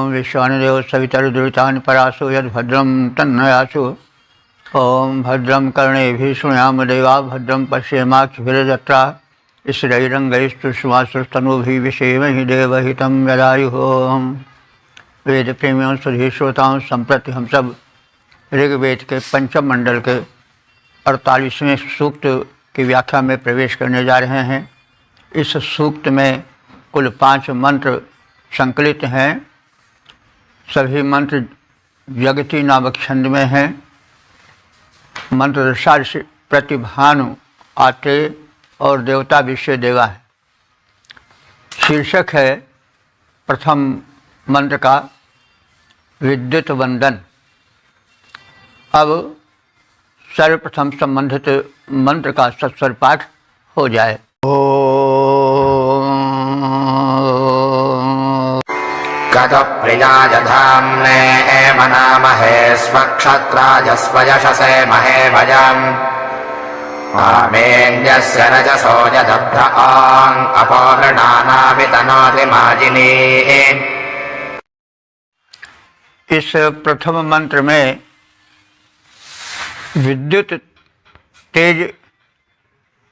ओम विश्वानुदेव सवितरुद्रितानि परासु यद्भद्रं तन्नयासु। ओम भद्रं कर्णेभिः शृणुयाम देवा भद्रं पश्येमाक्षभिर्यजत्रा स्थिरैरङ्गैस्तुष्मासुस्तनूभिः विषेमहि देवहितं यदायुः। वेद प्रेमियों सभी श्रोताओं, संप्रति हम सब ऋग्वेद के पंचम मंडल के 48वें सूक्त की व्याख्या में प्रवेश करने जा रहे हैं। इस सूक्त में कुल 5 मंत्र संकलित हैं। सभी मंत्र जगती नामक छंद में हैं। मंत्र ऋषि प्रतिभानु आते और देवता विश्व देवा है। शीर्षक है प्रथम मंत्र का विद्युत वंदन। अब सर्वप्रथम संबंधित मंत्र का सत्स्वर पाठ हो जाए। गतप्रियाजधाम्ने मनामहे स्वक्षत्राजस्वयशसे महे भजम् आमेन्यस्य रजसो यदभ्र आङ् अपवृणानाभितनोति माजिनी। इस प्रथम मंत्र में विद्युत तेज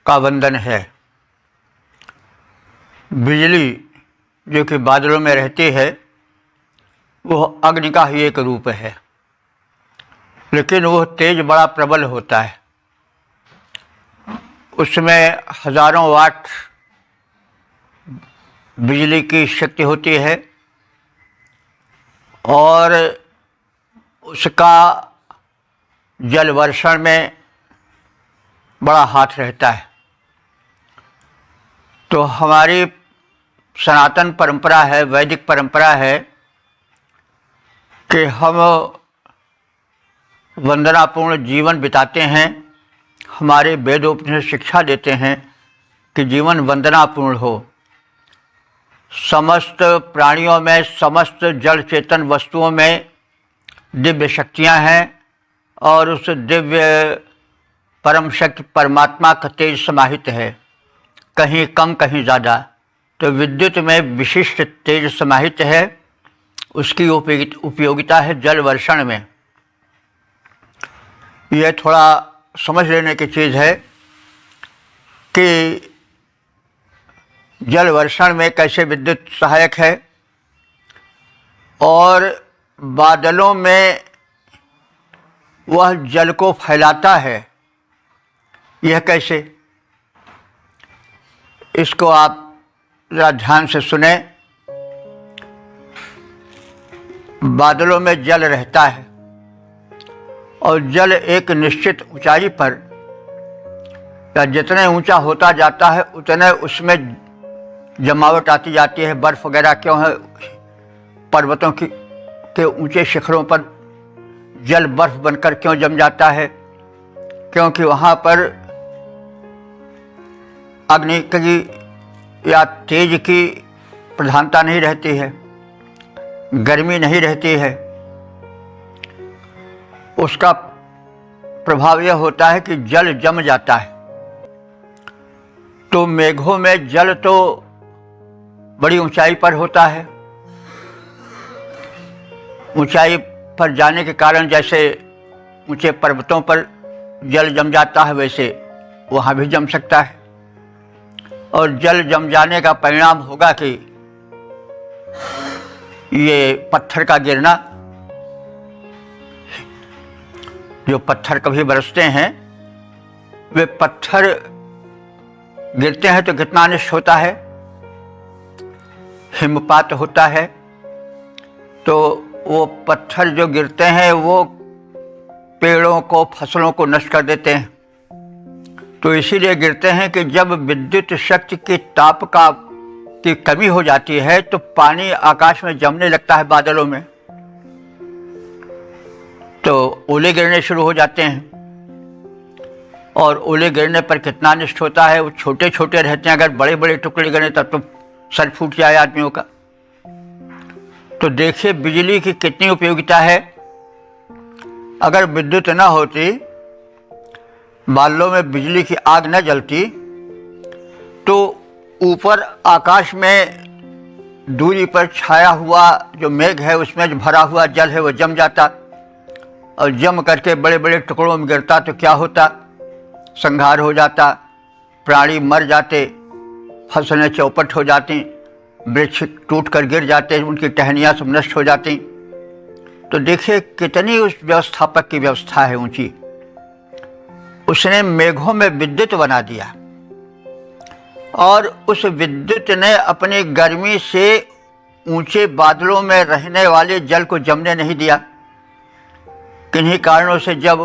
का वंदन है। बिजली जो कि बादलों में रहती है वह अग्नि का ही एक रूप है, लेकिन वह तेज बड़ा प्रबल होता है। उसमें हजारों वाट बिजली की शक्ति होती है और उसका जल वर्षण में बड़ा हाथ रहता है। तो हमारी सनातन परंपरा है, वैदिक परंपरा है कि हम वंदनापूर्ण जीवन बिताते हैं। हमारे वेदोपनिषद शिक्षा देते हैं कि जीवन वंदनापूर्ण हो। समस्त प्राणियों में, समस्त जल चेतन वस्तुओं में दिव्य शक्तियां हैं और उस दिव्य परम शक्ति परमात्मा का तेज समाहित है, कहीं कम कहीं ज़्यादा। तो विद्युत में विशिष्ट तेज समाहित है। उसकी उपयोगिता है जल वर्षण में। यह थोड़ा समझ लेने की चीज़ है कि जल वर्षण में कैसे विद्युत सहायक है और बादलों में वह जल को फैलाता है, यह कैसे। इसको आप ज़रा ध्यान से सुने। बादलों में जल रहता है और जल एक निश्चित ऊंचाई पर या जितने ऊंचा होता जाता है उतने उसमें जमावट आती जाती है। बर्फ़ वगैरह क्यों है, पर्वतों के ऊंचे शिखरों पर जल बर्फ़ बनकर क्यों जम जाता है? क्योंकि वहाँ पर अग्नि की या तेज की प्रधानता नहीं रहती है, गर्मी नहीं रहती है। उसका प्रभाव यह होता है कि जल जम जाता है। तो मेघों में जल तो बड़ी ऊंचाई पर होता है। ऊंचाई पर जाने के कारण जैसे ऊंचे पर्वतों पर जल जम जाता है, वैसे वहाँ भी जम सकता है। और जल जम जाने का परिणाम होगा कि ये पत्थर का गिरना, जो पत्थर कभी बरसते हैं, वे पत्थर गिरते हैं तो कितना अनिष्ट होता है। हिमपात होता है तो वो पत्थर जो गिरते हैं वो पेड़ों को, फसलों को नष्ट कर देते हैं। तो इसीलिए गिरते हैं कि जब विद्युत शक्ति की ताप की कमी हो जाती है तो पानी आकाश में जमने लगता है बादलों में, तो ओले गिरने शुरू हो जाते हैं। और ओले गिरने पर कितना अनिष्ट होता है। वो छोटे छोटे रहते हैं, अगर बड़े बड़े टुकड़े गिरे तब तो सर फूट जाए आदमियों का। तो देखिए बिजली की कितनी उपयोगिता है। अगर विद्युत न होती, बादलों में बिजली की आग न जलती, तो ऊपर आकाश में दूरी पर छाया हुआ जो मेघ है उसमें जो भरा हुआ जल है वो जम जाता और जम करके बड़े बड़े टुकड़ों में गिरता तो क्या होता, संहार हो जाता, प्राणी मर जाते, फसलें चौपट हो जाती, वृक्ष टूट कर गिर जाते, उनकी टहनियाँ सब नष्ट हो जाती। तो देखिए कितनी उस व्यवस्थापक की व्यवस्था है ऊंची। उसने मेघों में विद्युत बना दिया और उस विद्युत ने अपनी गर्मी से ऊंचे बादलों में रहने वाले जल को जमने नहीं दिया। किन्हीं कारणों से जब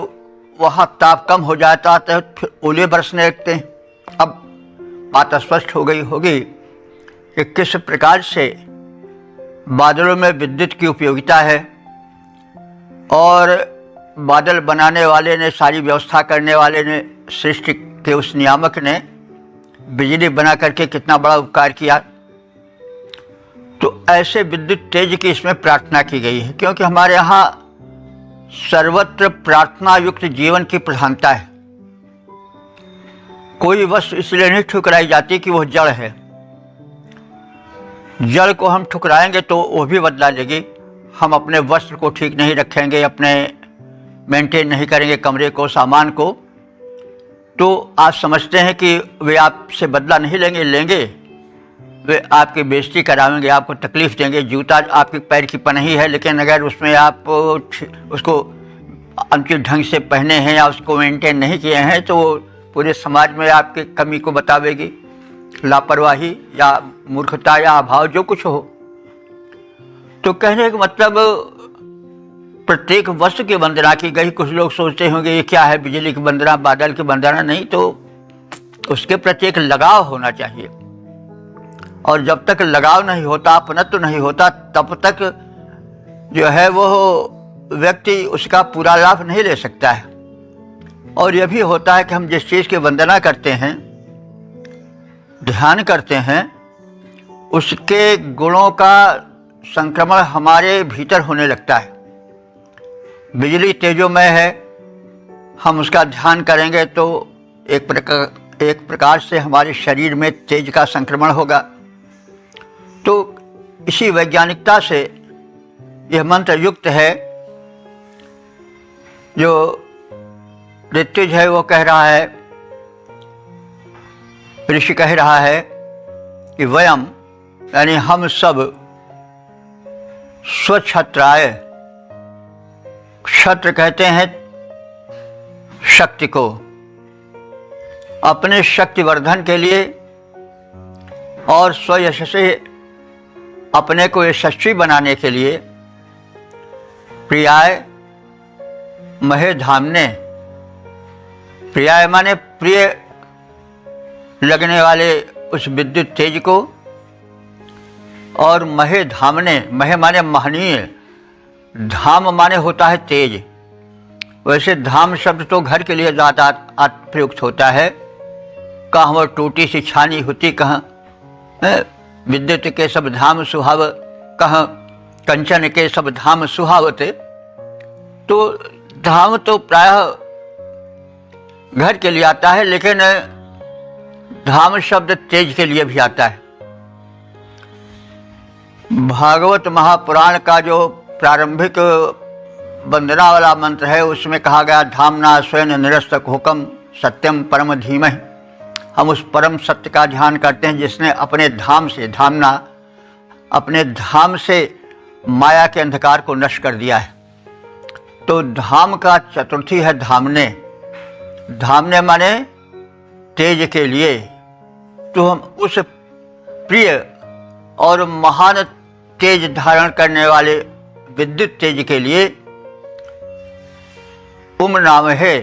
वहाँ ताप कम हो जाता तो फिर ओले बरसने लगते हैं। अब बात स्पष्ट हो गई होगी कि किस प्रकार से बादलों में विद्युत की उपयोगिता है और बादल बनाने वाले ने, सारी व्यवस्था करने वाले ने, सृष्टि के उस नियामक ने बिजली बना करके कितना बड़ा उपकार किया। तो ऐसे विद्युत तेज की इसमें प्रार्थना की गई है, क्योंकि हमारे यहाँ सर्वत्र प्रार्थना युक्त जीवन की प्रधानता है। कोई वस्तु इसलिए नहीं ठुकराई जाती कि वह जड़ है। जड़ को हम ठुकराएंगे तो वो भी बदला लेगी। हम अपने वस्त्र को ठीक नहीं रखेंगे, अपने मेंटेन नहीं करेंगे कमरे को, सामान को, तो आप समझते हैं कि वे आपसे बदला नहीं लेंगे, वे आपकी बेइज्जती कराएंगे, आपको तकलीफ़ देंगे। जूता आपके पैर की पनाही है, लेकिन अगर उसमें आप उसको अनुचित ढंग से पहने हैं या उसको मेंटेन नहीं किए हैं तो पूरे समाज में आपकी कमी को बतावेगी, लापरवाही या मूर्खता या अभाव जो कुछ हो। तो कहने का मतलब प्रत्येक वस्तु की वंदना की गई। कुछ लोग सोचते होंगे ये क्या है, बिजली की वंदना, बादल की वंदना? नहीं, तो उसके प्रति एक लगाव होना चाहिए। और जब तक लगाव नहीं होता, अपनत्व तो नहीं होता, तब तक जो है वो व्यक्ति उसका पूरा लाभ नहीं ले सकता है। और यह भी होता है कि हम जिस चीज़ की वंदना करते हैं, ध्यान करते हैं, उसके गुणों का संक्रमण हमारे भीतर होने लगता है। बिजली तेजोमय है, हम उसका ध्यान करेंगे तो एक प्रकार से हमारे शरीर में तेज का संक्रमण होगा। तो इसी वैज्ञानिकता से यह मंत्र युक्त है जो ऋत्विज है वो कह रहा है, ऋषि कह रहा है कि वयम यानी हम सब स्वक्षत्राय, क्षत्र कहते हैं शक्ति को, अपने शक्तिवर्धन के लिए और स्वयशस्वी अपने को यशस्वी बनाने के लिए प्रियाय महे धामने, प्रियाय माने प्रिय लगने वाले उस विद्युत तेज को, और महे धामने, महे माने महनीय, धाम माने होता है तेज। वैसे धाम शब्द तो घर के लिए ज़्यादा प्रयुक्त होता है। कहाँ वो टूटी सी छानी होती, कहाँ विद्युत के सब धाम सुहाव, कहाँ कंचन के सब धाम सुहावते। तो धाम तो प्रायः घर के लिए आता है, लेकिन धाम शब्द तेज के लिए भी आता है। भागवत महापुराण का जो प्रारंभिक वंदना वाला मंत्र है उसमें कहा गया, धामना स्वयं निरस्तक हुकम सत्यम परम धीमहि। हम उस परम सत्य का ध्यान करते हैं जिसने अपने धाम से, धामना अपने धाम से माया के अंधकार को नष्ट कर दिया है। तो धाम का चतुर्थी है धामने। धामने माने तेज के लिए। तो हम उस प्रिय और महान तेज धारण करने वाले विद्युत तेज के लिए उम नाम है।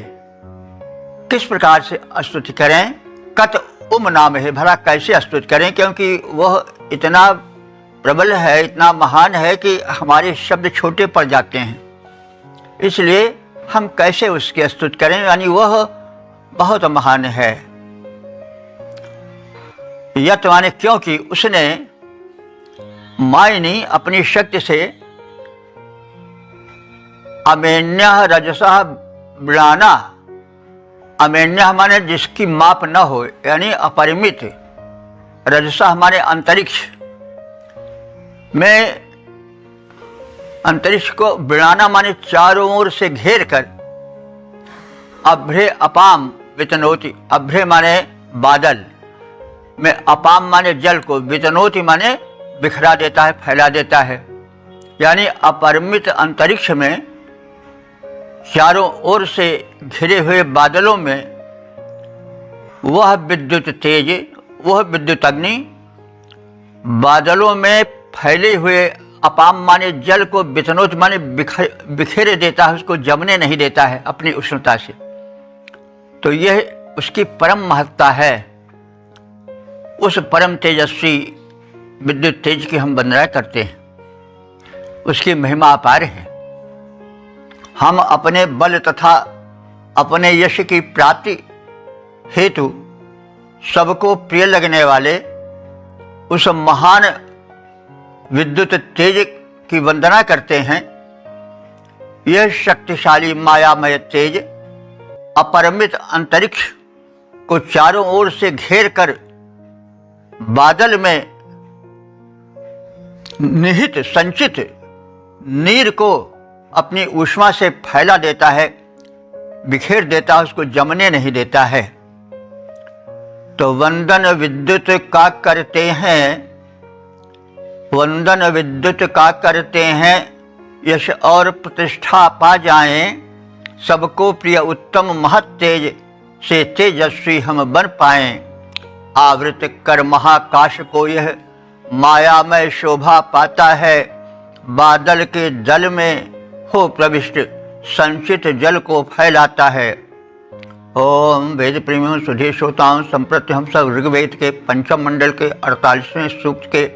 किस प्रकार से स्तुति करें? कत उम नाम है, भला कैसे स्तुति करें? क्योंकि वह इतना प्रबल है, इतना महान है कि हमारे शब्द छोटे पड़ जाते हैं। इसलिए हम कैसे उसकी स्तुति करें? यानी वह बहुत महान है। यत माने क्योंकि उसने मायनी अपनी शक्ति से अमेन्य रजसा बिड़ाना, अमेन्य माने जिसकी माप न हो, यानी अपरिमित, रजसा हमारे अंतरिक्ष, में अंतरिक्ष को बिड़ाना माने चारों ओर से घेर कर, अभ्रे अपाम वितनोति, अभ्रे माने बादल में, अपाम माने जल को, वितनोति माने बिखरा देता है, फैला देता है। यानी अपरिमित अंतरिक्ष में चारों ओर से घिरे हुए बादलों में वह विद्युत तेज, वह विद्युत अग्नि बादलों में फैले हुए, अपाम माने जल को, वितनोत माने बिखेर देता है, उसको जमने नहीं देता है अपनी उष्णता से। तो यह उसकी परम महत्ता है। उस परम तेजस्वी विद्युत तेज की हम वंदना करते हैं, उसकी महिमा अपार है। हम अपने बल तथा अपने यश की प्राप्ति हेतु सबको प्रिय लगने वाले उस महान विद्युत तेज की वंदना करते हैं। यह शक्तिशाली मायामय तेज अपरिमित अंतरिक्ष को चारों ओर से घेर कर बादल में निहित संचित नीर को अपनी ऊष्मा से फैला देता है, बिखेर देता है, उसको जमने नहीं देता है। तो वंदन विद्युत का करते हैं, वंदन विद्युत का करते हैं, यश और प्रतिष्ठा पा जाएं, सबको प्रिय उत्तम महत तेज से तेजस्वी हम बन पाएं। आवृत कर महाकाश को यह मायामय शोभा पाता है, बादल के जल में हो प्रविष्ट संचित जल को फैलाता है। ओम वेद प्रेमियों सुधे श्रोताओं, संप्रति हम सब ऋग्वेद के पंचम मंडल के 48वें सूक्त के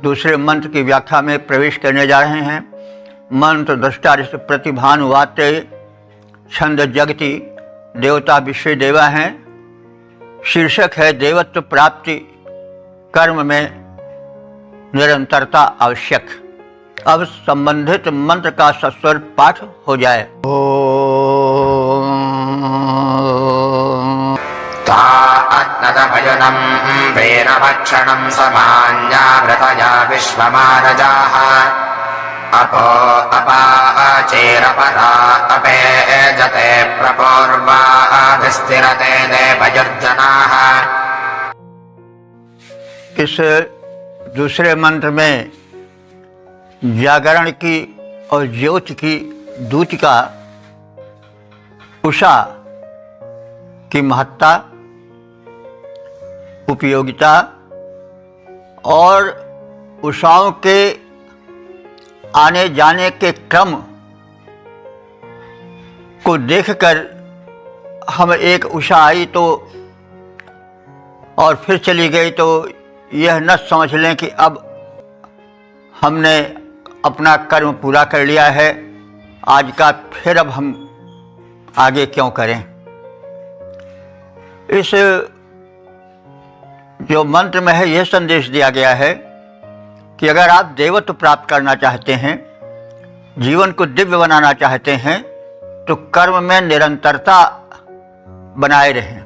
दूसरे मंत्र की व्याख्या में प्रवेश करने जा रहे हैं। मंत्र दृष्टा प्रतिभानुवाते छंद जगति देवता विश्व देवा हैं। शीर्षक है देवत्व प्राप्ति, कर्म में निरंतरता आवश्यक। अब संबंधित मंत्र का सस्वर पाठ हो जाए। तात्नदभजनं वीरभक्षणं समान्यावृतया विश्वमारजाः अपो अपाचेरपरा अपेजते प्रपूर्वाभिस्तिरते देवयुर्जनाः। इस दूसरे मंत्र में जागरण की और ज्योति की दूतिका उषा की महत्ता, उपयोगिता और उषाओं के आने जाने के क्रम को देखकर हम एक उषा आई तो और फिर चली गई तो यह न समझ लें कि अब हमने अपना कर्म पूरा कर लिया है, आज का फिर अब हम आगे क्यों करें। इस जो मंत्र में है यह संदेश दिया गया है कि अगर आप देवत्व प्राप्त करना चाहते हैं, जीवन को दिव्य बनाना चाहते हैं, तो कर्म में निरंतरता बनाए रहें।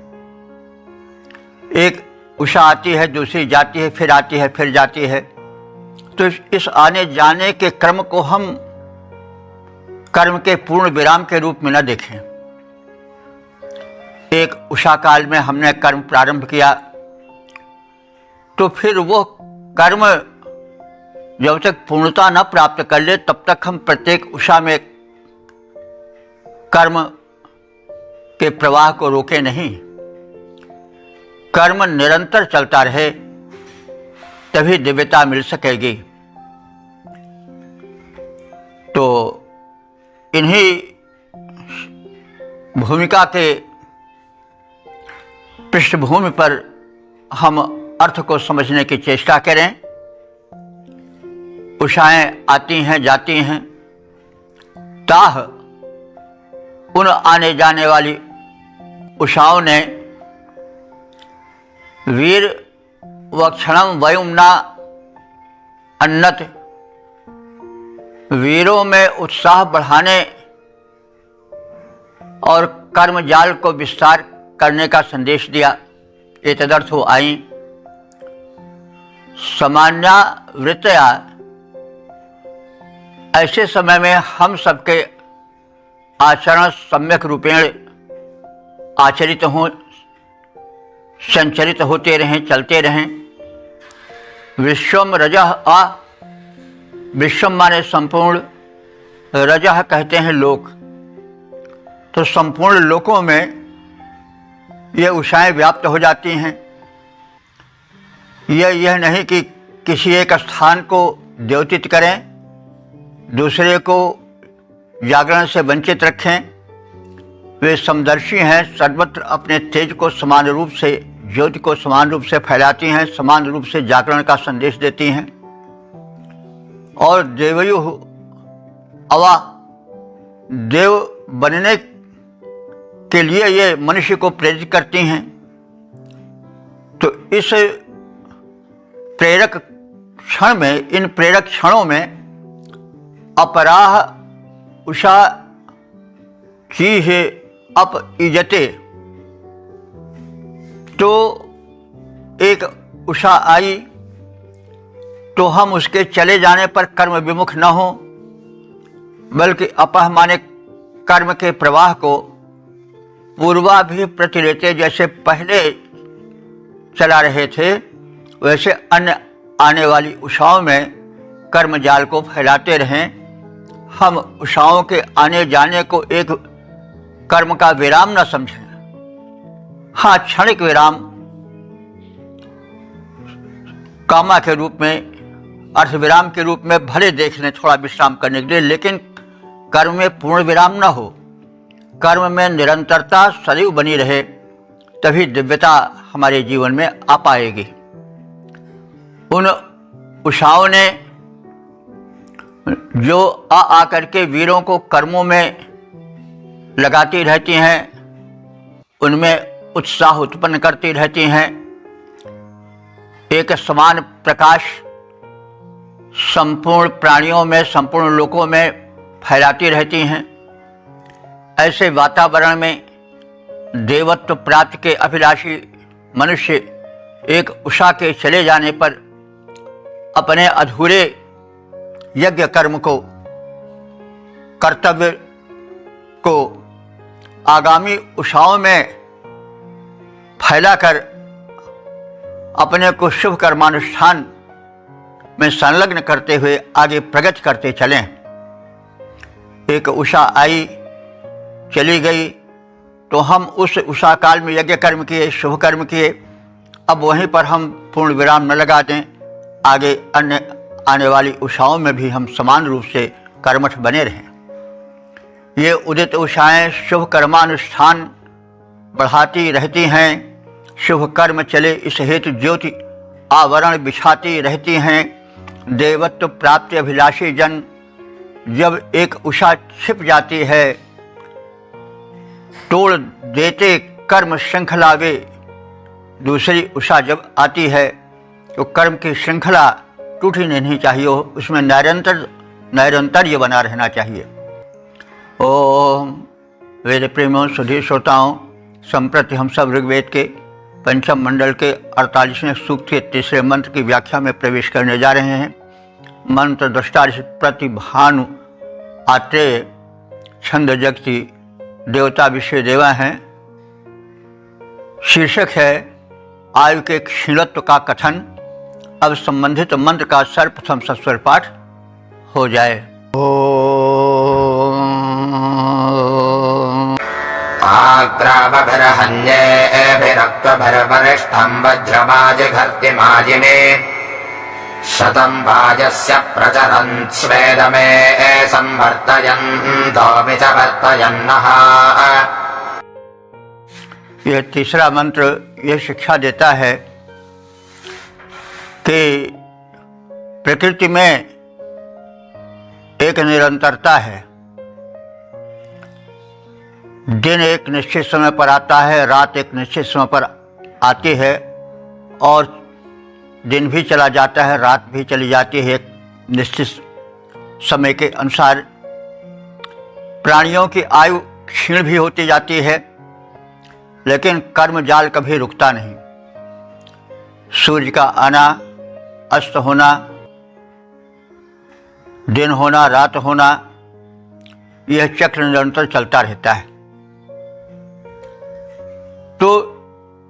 एक उषा आती है, दूसरी जाती है, फिर आती है, फिर जाती है। तो इस आने जाने के क्रम को हम कर्म के पूर्ण विराम के रूप में न देखें। एक उषा काल में हमने कर्म प्रारंभ किया तो फिर वो कर्म जब तक पूर्णता न प्राप्त कर ले तब तक हम प्रत्येक उषा में कर्म के प्रवाह को रोके नहीं। कर्म निरंतर चलता रहे तभी दिव्यता मिल सकेगी। तो इन्हीं भूमिका के पृष्ठभूमि पर हम अर्थ को समझने की चेष्टा करें। उषाएं आती हैं, जाती हैं, ताह उन आने जाने वाली उषाओं ने वीर व क्षणम वयुम्ना अन्नत, वीरों में उत्साह बढ़ाने और कर्म जाल को विस्तार करने का संदेश दिया। एतदर्थो आई सामान्या वृत्तया ऐसे समय में हम सबके आचरण सम्यक रूपेण आचरित हों, संचरित होते रहें, चलते रहें। विश्वम रजः आ, विश्वम माने संपूर्ण, रजः कहते हैं लोक। तो संपूर्ण लोकों में ये उषाएं व्याप्त हो जाती हैं। यह नहीं कि किसी एक स्थान को द्योतित करें, दूसरे को जागरण से वंचित रखें। वे समदर्शी हैं, सर्वत्र अपने तेज को समान रूप से, ज्योति को समान रूप से फैलाती हैं, समान रूप से जागरण का संदेश देती हैं। और देवयु अवा, देव बनने के लिए ये मनुष्य को प्रेरित करती हैं। तो इस प्रेरक क्षण में, इन प्रेरक क्षणों में अपराह उषा चीह अप इजते, तो एक उषा आई तो हम उसके चले जाने पर कर्म विमुख न हो, बल्कि अपह माने कर्म के प्रवाह को पूर्वाभिप्रति लेते, जैसे पहले चला रहे थे वैसे अन्य आने वाली उषाओं में कर्म जाल को फैलाते रहें। हम उषाओं के आने जाने को एक कर्म का विराम न समझें। हाँ, क्षणिक विराम कामा के रूप में, अर्थ विराम के रूप में भले देख लें थोड़ा विश्राम करने के लिए, लेकिन कर्म में पूर्ण विराम न हो। कर्म में निरंतरता सदैव बनी रहे, तभी दिव्यता हमारे जीवन में आ पाएगी। उन उषाओं ने जो आ करके वीरों को कर्मों में लगाती रहती हैं, उनमें उत्साह उत्पन्न करती रहती हैं। एक समान प्रकाश संपूर्ण प्राणियों में, संपूर्ण लोकों में फैलाती रहती हैं। ऐसे वातावरण में देवत्व प्राप्ति के अभिलाषी मनुष्य एक उषा के चले जाने पर अपने अधूरे यज्ञ कर्म को, कर्तव्य को आगामी उषाओं में फैलाकर अपने को शुभ कर्मानुष्ठान में संलग्न करते हुए आगे प्रगति करते चलें। एक उषा आई, चली गई, तो हम उस उषा काल में यज्ञ कर्म किए, शुभ कर्म किए, अब वहीं पर हम पूर्ण विराम न लगा दें। आगे अन्य आने वाली उषाओं में भी हम समान रूप से कर्मठ बने रहें। ये उदित उषाएं शुभ कर्मानुष्ठान बढ़ाती रहती हैं। शुभ कर्म चले इस हेतु ज्योति आवरण बिछाती रहती हैं। देवत्व प्राप्ति अभिलाषी जन जब एक उषा छिप जाती है, तोड़ देते कर्म श्रृंखला वे। दूसरी उषा जब आती है तो कर्म की श्रृंखला टूटनी नहीं चाहिए, उसमें नैरंतर्य बना रहना चाहिए। ओम वेद प्रेमियों, सुधीर श्रोताओं, संप्रति हम सब ऋग्वेद के पंचम मंडल के 48वें सूक्त के तीसरे मंत्र की व्याख्या में प्रवेश करने जा रहे हैं। मंत्र दृष्टा प्रतिभानु आत्रेय, छंद जगति, देवता विश्व देवा हैं। शीर्षक है आयु के क्षीणत्व का कथन। अब संबंधित मंत्र का सर्वप्रथम सस्वर पाठ हो जाए। आग्रावभिर्हन्येभिरक्त्वभिर्वरिष्ठं वज्रमाजिघर्तिमाजिने शतं वाजस्य प्रचरन् स्वेदमे संवर्तयन्तोऽपि च वर्तयन्नः। यह तीसरा मंत्र यह शिक्षा देता है कि प्रकृति में एक निरंतरता है। दिन एक निश्चित समय पर आता है, रात एक निश्चित समय पर आती है, और दिन भी चला जाता है, रात भी चली जाती है एक निश्चित समय के अनुसार। प्राणियों की आयु क्षीण भी होती जाती है, लेकिन कर्म जाल कभी रुकता नहीं। सूर्य का आना, अस्त होना, दिन होना रात होना, यह चक्र निरंतर चलता रहता है। तो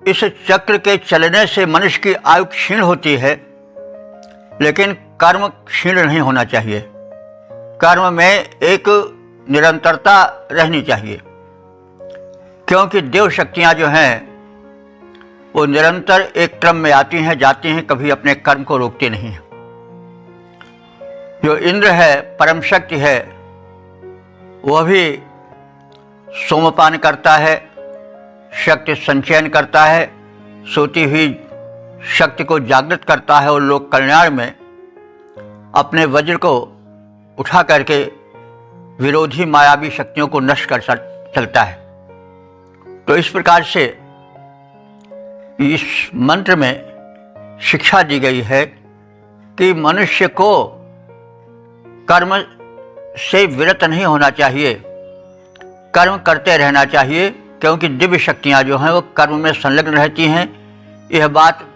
इस चक्र के चलने से मनुष्य की आयु क्षीण होती है, लेकिन कर्म क्षीण नहीं होना चाहिए। कर्म में एक निरंतरता रहनी चाहिए, क्योंकि देव शक्तियाँ जो हैं वो निरंतर एक क्रम में आती हैं जाती हैं, कभी अपने कर्म को रोकती नहीं है। जो इंद्र है, परम शक्ति है, वह भी सोमपान करता है, शक्ति संचयन करता है, सोती हुई शक्ति को जागृत करता है और लोक कल्याण में अपने वज्र को उठा करके विरोधी मायावी शक्तियों को नष्ट कर चलता है। तो इस प्रकार से इस मंत्र में शिक्षा दी गई है कि मनुष्य को कर्म से विरत नहीं होना चाहिए, कर्म करते रहना चाहिए, क्योंकि दिव्य शक्तियाँ जो हैं वो कर्म में संलग्न रहती हैं। यह बात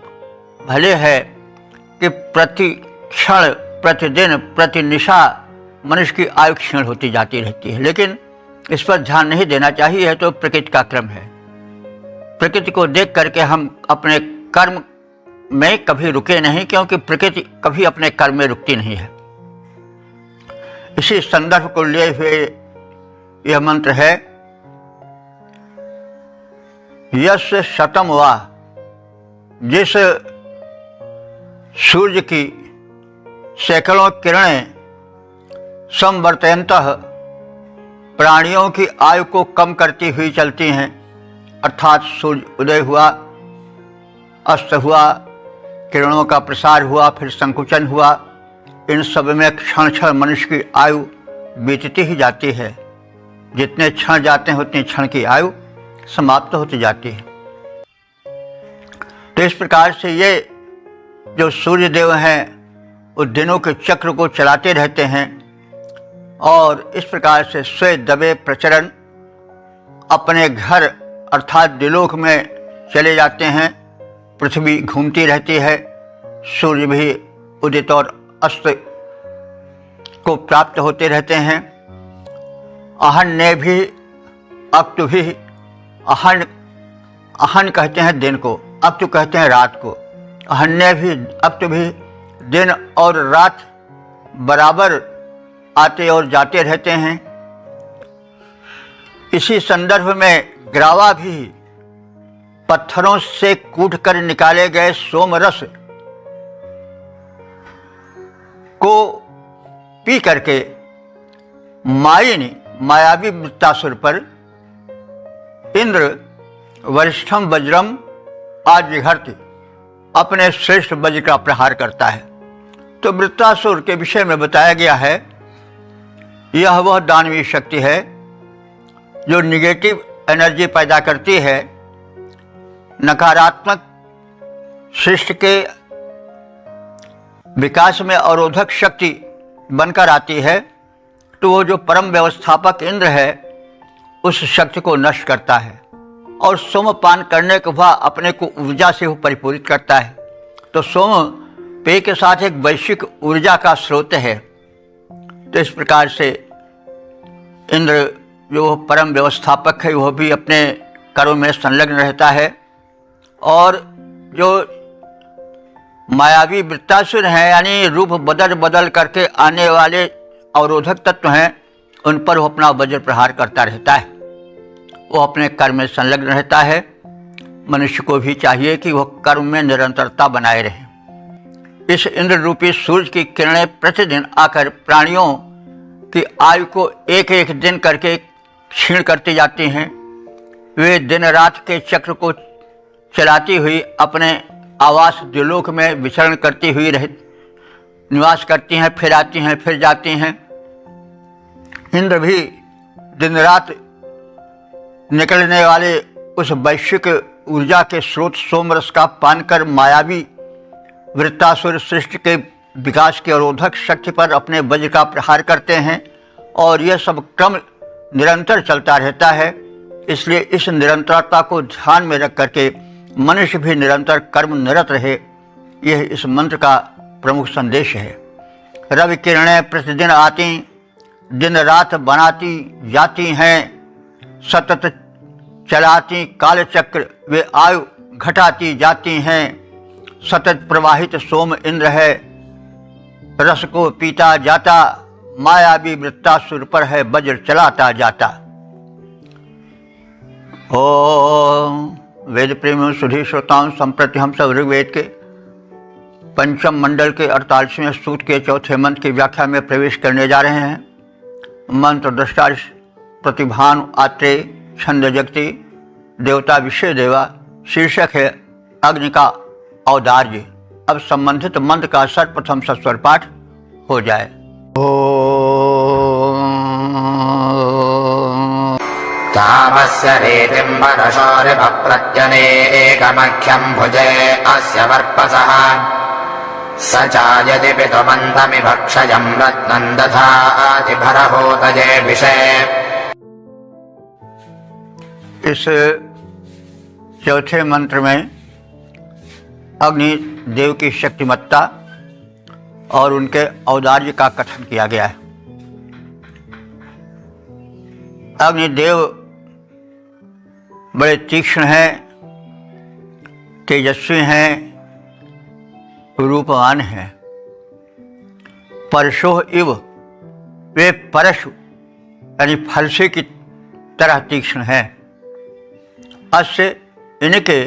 भले है कि प्रति क्षण, प्रतिदिन, प्रति निशा मनुष्य की आयु क्षीण होती जाती रहती है, लेकिन इस पर ध्यान नहीं देना चाहिए। है तो प्रकृति का क्रम है। प्रकृति को देख करके हम अपने कर्म में कभी रुके नहीं, क्योंकि प्रकृति कभी अपने कर्म में रुकती नहीं है। इसी संदर्भ को लिए हुए यह मंत्र है, यश शतम वा, जिस सूर्य की सैकड़ों किरणें संवर्तयन्तः प्राणियों की आयु को कम करती हुई चलती हैं, अर्थात सूर्य उदय हुआ, अस्त हुआ, किरणों का प्रसार हुआ, फिर संकुचन हुआ, इन सब में क्षण क्षण मनुष्य की आयु बीतती ही जाती है। जितने क्षण जाते हैं उतनी क्षण की आयु समाप्त होती जाती है। तो इस प्रकार से ये जो सूर्य देव हैं वो दिनों के चक्र को चलाते रहते हैं और इस प्रकार से स्वे दबे प्रचरण अपने घर अर्थात दिलोक में चले जाते हैं। पृथ्वी घूमती रहती है, सूर्य भी उदित और अस्त को प्राप्त होते रहते हैं। अहन ने भी अक्तु भी, अहन अहन कहते हैं दिन को, अक्तु कहते हैं रात को। अहन ने भी अक्तु भी, दिन और रात बराबर आते और जाते रहते हैं। इसी संदर्भ में ग्रावा भी पत्थरों से कूटकर निकाले गए सोमरस को पी करके मायिनी मायावी वृत्तासुर पर इंद्र वरिष्ठम वज्रम आजिघर्ति अपने श्रेष्ठ वज्र का प्रहार करता है। तो वृत्तासुर के विषय में बताया गया है, यह वह दानवीय शक्ति है जो निगेटिव एनर्जी पैदा करती है, नकारात्मक सृष्टि के विकास में अवरोधक शक्ति बनकर आती है। तो वो जो परम व्यवस्थापक इंद्र है उस शक्ति को नष्ट करता है और सोमपान करने के बाद अपने को ऊर्जा से वो परिपूरित करता है। तो सोम पेय के साथ एक वैश्विक ऊर्जा का स्रोत है। तो इस प्रकार से इंद्र जो परम व्यवस्थापक है वह भी अपने कर्म में संलग्न रहता है और जो मायावी वृत्तासुर हैं यानी रूप बदल बदल करके आने वाले अवरोधक तत्व हैं उन पर वो अपना वज्र प्रहार करता रहता है। वो अपने कर्म में संलग्न रहता है। मनुष्य को भी चाहिए कि वह कर्म में निरंतरता बनाए रहे। इस इंद्र रूपी सूर्य की किरणें प्रतिदिन आकर प्राणियों की आयु को एक एक दिन करके क्षीण करती जाती हैं। वे दिन रात के चक्र को चलाती हुई अपने आवास द्युलोक में विचरण करती हुई निवास करती हैं, फिर आती हैं, फिर जाती हैं। इंद्र भी दिन रात निकलने वाले उस वैश्विक ऊर्जा के स्रोत सोमरस का पान कर मायावी वृत्तासुर सृष्टि के विकास के अवरोधक शक्ति पर अपने वज्र का प्रहार करते हैं और यह सब क्रम निरंतर चलता रहता है। इसलिए इस निरंतरता को ध्यान में रख करके मनुष्य भी निरंतर कर्म निरत रहे। यह इस मंत्र का प्रमुख संदेश है। रवि किरणें प्रतिदिन आती, दिन रात बनाती जाती हैं, सतत चलाती काल चक्र वे आयु घटाती जाती हैं। सतत प्रवाहित सोम इंद्र है, रस को पीता जाता, मायावी वृत्तासुर पर है वज्र चलाता जाता। ओम वेद प्रेमियों सुधी श्रोताओं, संप्रति हम सब ऋग्वेद के पंचम मंडल के 48वें सूक्त के चौथे मंत्र की व्याख्या में प्रवेश करने जा रहे हैं। मंत्र दृष्टा प्रतिभान आत्रेय, छंद जगति, देवता विषय देवा, शीर्षक है अग्नि का औदार्य। अब संबंधित मंत्र का सर्वप्रथम सस्वर पाठ हो जाए। तामस्य रेतिम्बरशौरिभप्रत्यनेकमख्यं भुजे अस्य वर्पसः स चायदि पितुमन्तमिभक्षयं रत्नं दधाति भरभूतजेभिषे। इस चौथे मंत्र में अग्नि देव की शक्तिमत्ता और उनके औदार्य का कथन किया गया है। अग्निदेव बड़े तीक्ष्ण हैं, तेजस्वी हैं, रूपवान हैं। परशोह इव, वे परशु यानी फलसे की तरह तीक्ष्ण हैं। अस्य इनके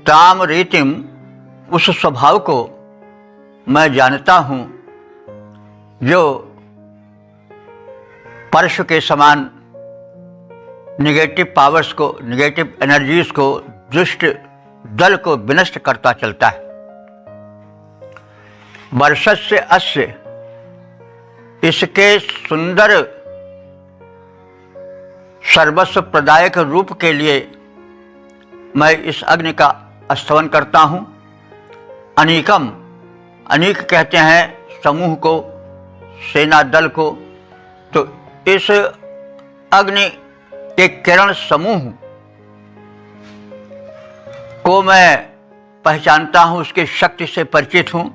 ताम रीतिम, उस स्वभाव को मैं जानता हूँ जो परशु के समान निगेटिव पावर्स को, निगेटिव एनर्जीज को, दुष्ट दल को विनष्ट करता चलता है। वर्षस्य अस्य, इसके सुंदर सर्वस्व प्रदायक रूप के लिए मैं इस अग्नि का स्तवन करता हूँ। अनीकम, अनेक कहते हैं समूह को, सेना दल को। तो इस अग्नि के किरण समूह को मैं पहचानता हूँ, उसकी शक्ति से परिचित हूँ।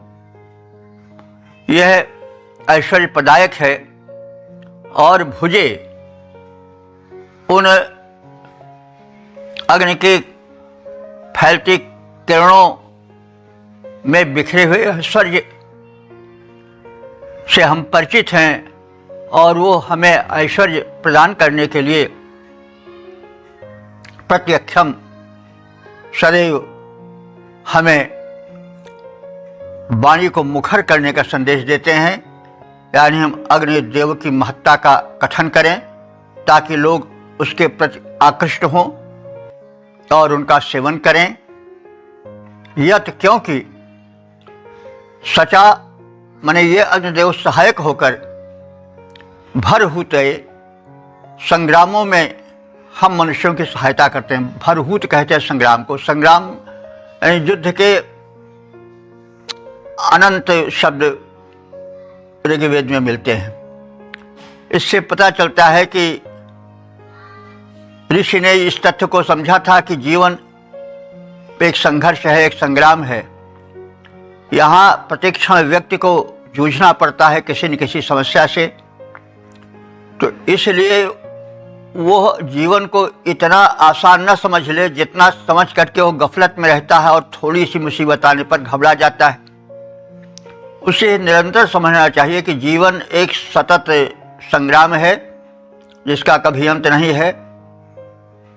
यह ऐश्वर्य प्रदायक है और भुजे उन अग्नि की फैलती किरणों में बिखरे हुए ऐश्वर्य से हम परिचित हैं और वो हमें ऐश्वर्य प्रदान करने के लिए प्रत्यक्षम सदैव हमें वाणी को मुखर करने का संदेश देते हैं। यानी हम अग्निदेव की महत्ता का कथन करें ताकि लोग उसके प्रति आकृष्ट हों और उनका सेवन करें। यत क्योंकि सचा माने ये अग्निदेव सहायक होकर भरहूते संग्रामों में हम मनुष्यों की सहायता करते हैं। भरहूत कहते हैं संग्राम को। संग्राम यानी युद्ध के अनंत शब्द ऋग्वेद में मिलते हैं। इससे पता चलता है कि ऋषि ने इस तथ्य को समझा था कि जीवन एक संघर्ष है, एक संग्राम है। यहाँ प्रत्येक क्षण व्यक्ति को जूझना पड़ता है किसी न किसी समस्या से। तो इसलिए वो जीवन को इतना आसान न समझ ले जितना समझ करके वो गफलत में रहता है और थोड़ी सी मुसीबत आने पर घबरा जाता है। उसे निरंतर समझना चाहिए कि जीवन एक सतत संग्राम है जिसका कभी अंत नहीं है।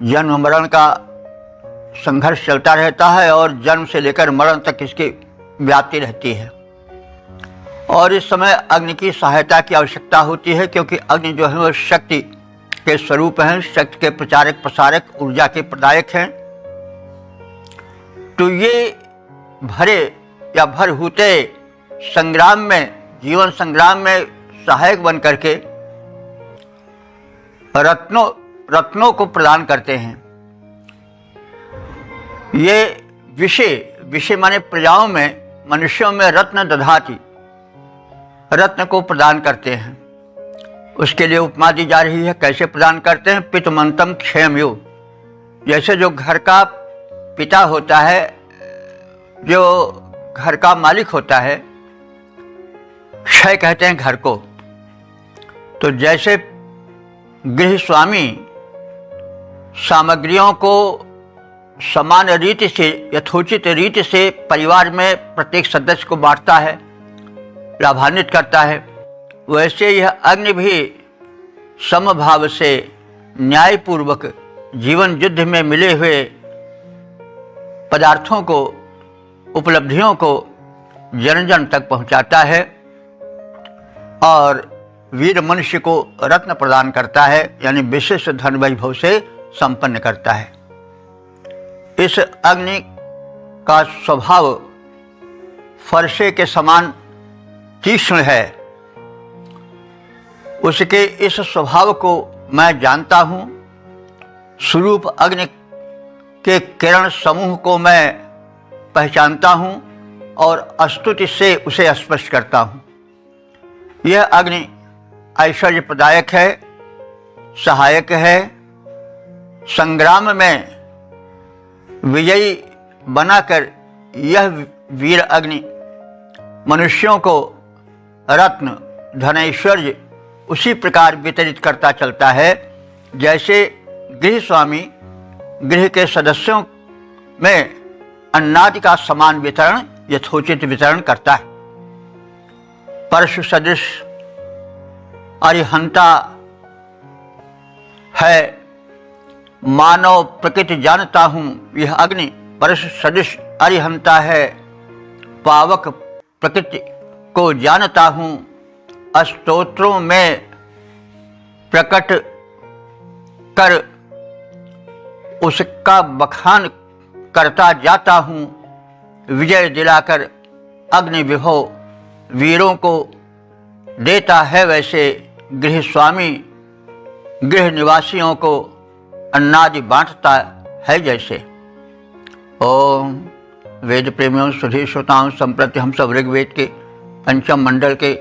जन्म मरण का संघर्ष चलता रहता है और जन्म से लेकर मरण तक इसकी व्याप्ति रहती है। और इस समय अग्नि की सहायता की आवश्यकता होती है क्योंकि अग्नि जो है वो शक्ति के स्वरूप हैं, शक्ति के प्रचारक प्रसारक, ऊर्जा के प्रदायक हैं। तो ये भरे या भरहूते संग्राम में, जीवन संग्राम में सहायक बन करके रत्नों को प्रदान करते हैं। ये विषय माने प्रजाओं में, मनुष्यों में रत्न दधाती, रत्न को प्रदान करते हैं। उसके लिए उपमा दी जा रही है। कैसे प्रदान करते हैं? पितुमंतम क्षेमयो, जैसे जो घर का पिता होता है, जो घर का मालिक होता है, क्षय कहते हैं घर को। तो जैसे गृह स्वामी सामग्रियों को समान रीति से, यथोचित रीति से परिवार में प्रत्येक सदस्य को बांटता है, लाभान्वित करता है, वैसे यह अग्नि भी समभाव से न्यायपूर्वक जीवन युद्ध में मिले हुए पदार्थों को, उपलब्धियों को जन जन तक पहुंचाता है और वीर मनुष्य को रत्न प्रदान करता है, यानी विशेष धन वैभव से संपन्न करता है। इस अग्नि का स्वभाव फरसे के समान तीक्ष्ण है। उसके इस स्वभाव को मैं जानता हूँ। स्वरूप अग्नि के किरण समूह को मैं पहचानता हूँ और स्तुति से उसे स्पष्ट करता हूँ। यह अग्नि ऐश्वर्य प्रदायक है, सहायक है, संग्राम में विजयी बनाकर यह वीर अग्नि मनुष्यों को रत्न, धनैश्वर्य उसी प्रकार वितरित करता चलता है जैसे गृह स्वामी गृह के सदस्यों में अन्नादि का समान वितरण, यथोचित वितरण करता है। परशु सदृश अरिहंता है, मानव प्रकृति जानता हूँ। यह अग्नि परशु सदृश अरिहंता है, पावक प्रकृति को जानता हूँ। स्तोत्रों में प्रकट कर उसका बखान करता जाता हूँ। विजय दिलाकर अग्नि विभव वीरों को देता है, वैसे गृह स्वामी गृह निवासियों को अन्नादि बांटता है जैसे। ओम वेद प्रेमियों, सुधी श्रोताओं, संप्रति हम सब ऋग्वेद के पंचम मंडल के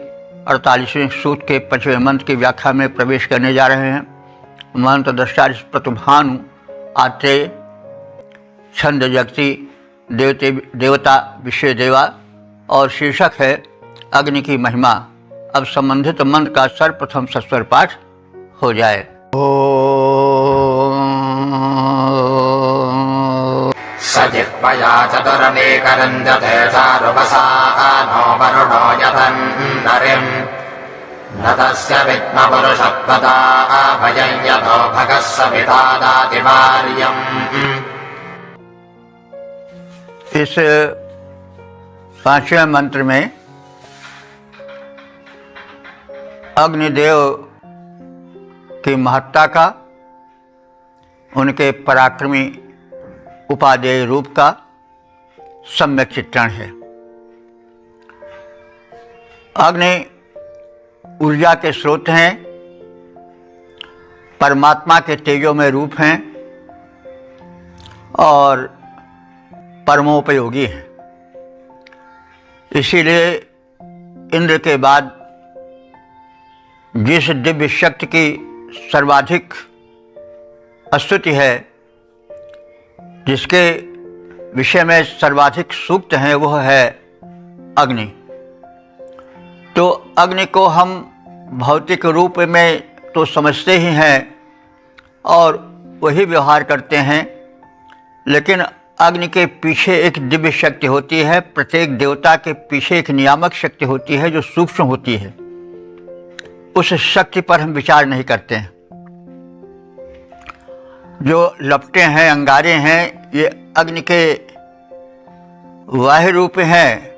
48वें सूक्त के 5वें मंत्र की व्याख्या में प्रवेश करने जा रहे हैं। मंत्र दृष्टा प्रतिभानु आत्रेय, छंद जगति देवता विषय देवा और शीर्षक है अग्नि की महिमा। अब संबंधित मंत्र का सर्वप्रथम सस्वर पाठ हो जाए। सजिह्वया चतुरनेकरञ्जते चारुपसा नो वरुणो यतन्नरिम् न तस्य विद्मपुरुषत्वता भयं यतो भगः सविता दातिवार्यम्। इस 5वें मंत्र में अग्निदेव की महत्ता का, उनके पराक्रमी उपादेय रूप का सम्यक चित्रण है। अग्नि ऊर्जा के स्रोत हैं, परमात्मा के तेजोमय रूप हैं और परमोपयोगी हैं। इसीलिए इंद्र के बाद जिस दिव्य शक्ति की सर्वाधिक स्तुति है, जिसके विषय में सर्वाधिक सूक्त हैं, वह है अग्नि। तो अग्नि को हम भौतिक रूप में तो समझते ही हैं और वही व्यवहार करते हैं, लेकिन अग्नि के पीछे एक दिव्य शक्ति होती है। प्रत्येक देवता के पीछे एक नियामक शक्ति होती है जो सूक्ष्म होती है। उस शक्ति पर हम विचार नहीं करते हैं। जो लपटें हैं, अंगारे हैं, ये अग्नि के बाह्य रूप हैं।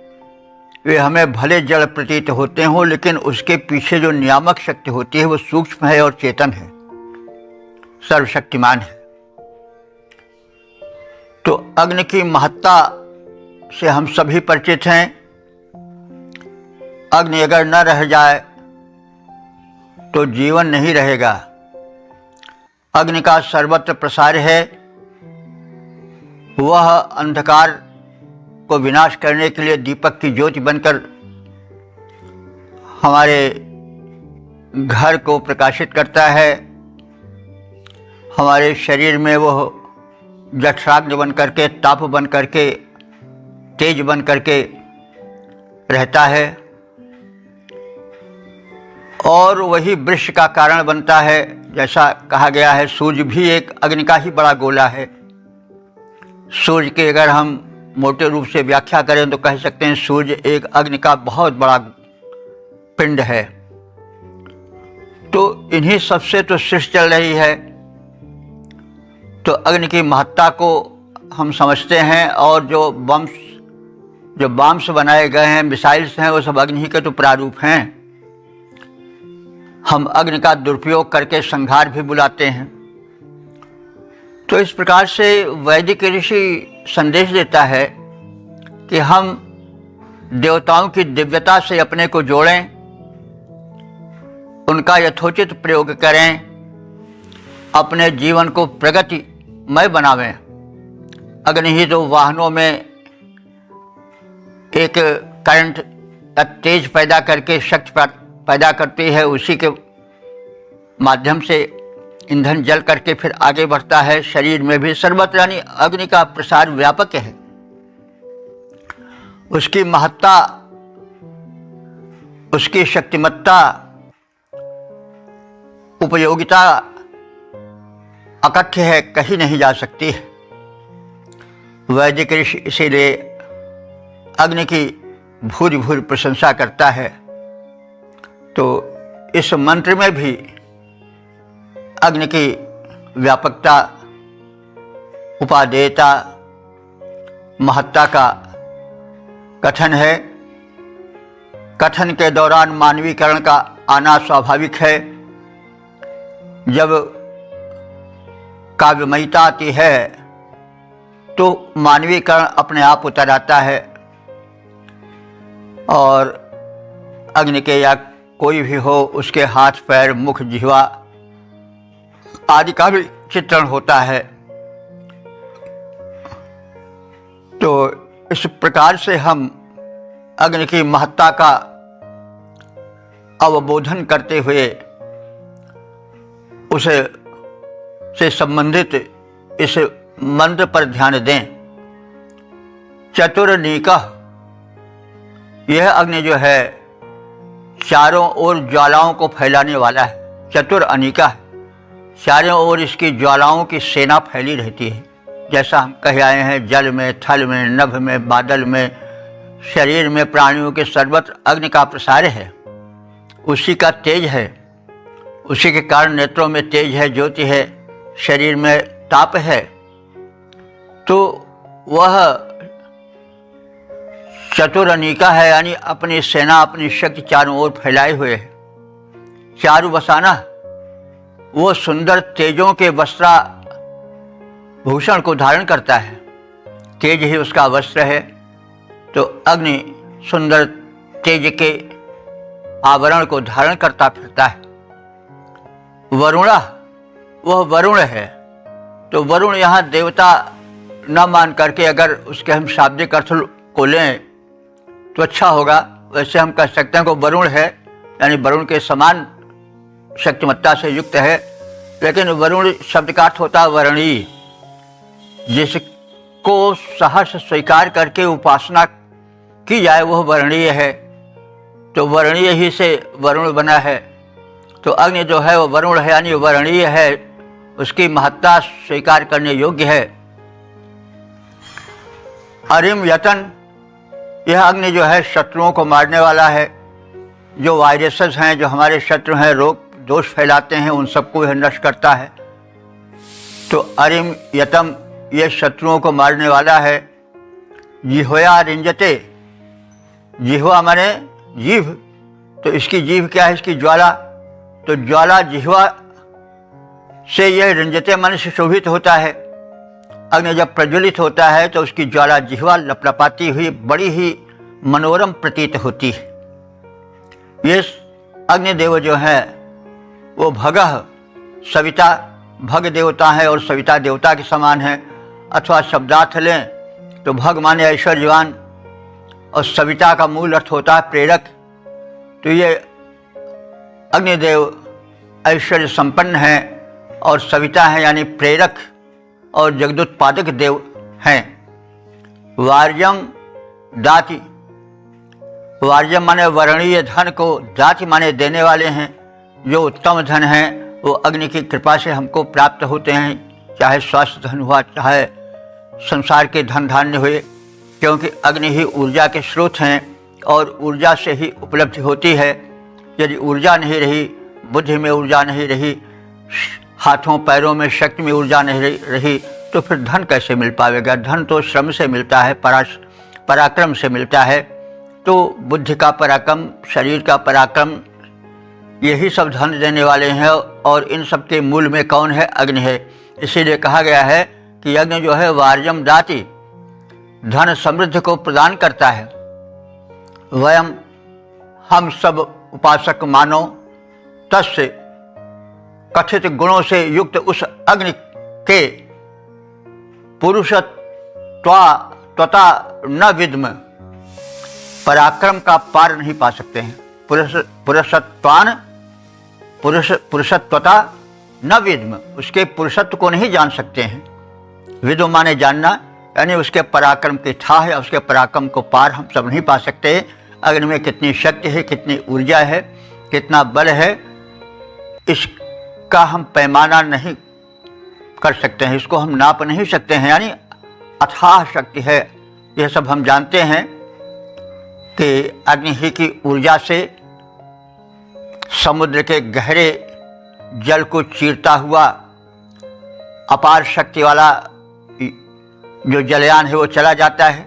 वे हमें भले जड़ प्रतीत होते हों, लेकिन उसके पीछे जो नियामक शक्ति होती है वो सूक्ष्म है और चेतन है, सर्वशक्तिमान है। तो अग्नि की महत्ता से हम सभी परिचित हैं। अग्नि अगर न रह जाए तो जीवन नहीं रहेगा। अग्नि का सर्वत्र प्रसार है। वह अंधकार को विनाश करने के लिए दीपक की ज्योति बनकर हमारे घर को प्रकाशित करता है। हमारे शरीर में वह जठराग्नि बन करके, ताप बन करके, तेज बन करके रहता है। और वही वृक्ष का कारण बनता है। जैसा कहा गया है, सूर्य भी एक अग्नि का ही बड़ा गोला है। सूर्य की अगर हम मोटे रूप से व्याख्या करें तो कह सकते हैं सूर्य एक अग्नि का बहुत बड़ा पिंड है। तो इन्हीं सबसे तो सृष्टि चल रही है। तो अग्नि की महत्ता को हम समझते हैं, और जो बम्स बनाए गए हैं, मिसाइल्स हैं, वो सब अग्नि ही के तो प्रारूप हैं। हम अग्नि का दुरुपयोग करके संहार भी बुलाते हैं। तो इस प्रकार से वैदिक ऋषि संदेश देता है कि हम देवताओं की दिव्यता से अपने को जोड़ें, उनका यथोचित प्रयोग करें, अपने जीवन को प्रगतिमय बनावें। अग्नि ही तो वाहनों में एक करंट तेज पैदा करके शक्ति पैदा करती है, उसी के माध्यम से ईंधन जल करके फिर आगे बढ़ता है। शरीर में भी सर्वत्र यानी अग्नि का प्रसार व्यापक है। उसकी महत्ता, उसकी शक्तिमत्ता, उपयोगिता अकथ्य है, कहीं नहीं जा सकती है। वैदिक ऋषि इसीलिए अग्नि की भूरि भूरि प्रशंसा करता है। तो इस मंत्र में भी अग्नि की व्यापकता, उपादेयता, महत्ता का कथन है। कथन के दौरान मानवीकरण का आना स्वाभाविक है। जब काव्यमयता आती है तो मानवीकरण अपने आप उतर आता है, और अग्नि के या कोई भी हो उसके हाथ, पैर, मुख, जिह्वा आदि का भी चित्रण होता है। तो इस प्रकार से हम अग्नि की महत्ता का अवबोधन करते हुए उसे से संबंधित इस मंत्र पर ध्यान दें। चतुर्निका, यह अग्नि जो है चारों ओर ज्वालाओं को फैलाने वाला है। चतुर अनिका है, चारों ओर इसकी ज्वालाओं की सेना फैली रहती है। जैसा हम कह आए हैं, जल में, थल में, नभ में, बादल में, शरीर में, प्राणियों के सर्वत्र अग्नि का प्रसार है। उसी का तेज है, उसी के कारण नेत्रों में तेज है, ज्योति है, शरीर में ताप है। तो वह चतुरनिका है, यानी अपनी सेना, अपनी शक्ति चारों ओर फैलाए हुए है। चारु वसाना, वो सुंदर तेजों के वस्त्राभूषण को धारण करता है। तेज ही उसका वस्त्र है। तो अग्नि सुंदर तेज के आवरण को धारण करता फिरता है। वरुणा, वह वरुण है। तो वरुण यहाँ देवता न मान करके अगर उसके हम शाब्दिक अर्थ को लें तो अच्छा होगा। वैसे हम कह सकते हैं कि वरुण है, यानी वरुण के समान शक्तिमत्ता से युक्त है। लेकिन वरुण शब्द का अर्थ होता है वर्णीय, जिसको सहर्ष स्वीकार करके उपासना की जाए वह वर्णीय है। तो वर्णीय ही से वरुण बना है। तो अग्नि जो है वो वरुण है, यानी वर्णीय है, उसकी महत्ता स्वीकार करने योग्य है। अरिम यतन, यह अग्नि जो है शत्रुओं को मारने वाला है। जो वायरसेस हैं, जो हमारे शत्रु हैं, रोग दोष फैलाते हैं, उन सबको यह नष्ट करता है। तो अरिम यतम, यह शत्रुओं को मारने वाला है। जिह्वया रिंजते, जिह्वा माने जीभ। तो इसकी जीभ क्या है? इसकी ज्वाला। तो ज्वाला जिह्वा से यह रिंजते मन से शोभित होता है। अग्नि जब प्रज्वलित होता है तो उसकी ज्वाला जिह्वा लपलपाती हुई बड़ी ही मनोरम प्रतीत होती है। ये अग्निदेव जो है वो भगः, सविता, भग देवता है और सविता देवता के समान है। अथवा शब्दार्थ लें तो भग माने ऐश्वर्यवान, और सविता का मूल अर्थ होता है प्रेरक। तो ये अग्निदेव ऐश्वर्य संपन्न हैं और सविता है यानी प्रेरक और जगदुत्पादक देव हैं। वार्यम दाति, वार्यम माने वर्णीय धन को, दाति माने देने वाले हैं। जो उत्तम धन है वो अग्नि की कृपा से हमको प्राप्त होते हैं, चाहे स्वास्थ्य धन हुआ, चाहे संसार के धन धान्य हुए, क्योंकि अग्नि ही ऊर्जा के स्रोत हैं और ऊर्जा से ही उपलब्धि होती है। यदि ऊर्जा नहीं रही, बुद्धि में ऊर्जा नहीं रही, हाथों पैरों में शक्ति में ऊर्जा नहीं रही, तो फिर धन कैसे मिल पाएगा? धन तो श्रम से मिलता है, पराक्रम से मिलता है। तो बुद्धि का पराक्रम, शरीर का पराक्रम, यही सब धन देने वाले हैं। और इन सब के मूल में कौन है? अग्नि है। इसीलिए कहा गया है कि अग्नि जो है वार्यम दाति, धन समृद्धि को प्रदान करता है। वयम, हम सब उपासक मानो, तस्य कथित गुणों से युक्त उस अग्नि के पुरुषत्वा न विद्म, पराक्रम का पार नहीं पा सकते हैं। पुरुषत्वता न विद्म, उसके पुरुषत्व को नहीं जान सकते हैं। विद्म माने जानना, यानी उसके पराक्रम की था है, उसके पराक्रम को पार हम सब नहीं पा सकते। अग्नि में कितनी शक्ति है, कितनी ऊर्जा है, कितना बल है, इसका हम पैमाना नहीं कर सकते हैं, इसको हम नाप नहीं सकते हैं। यानी अथाह शक्ति है। यह सब हम जानते हैं कि अग्नि ही की ऊर्जा से समुद्र के गहरे जल को चीरता हुआ अपार शक्ति वाला जो जलयान है वो चला जाता है,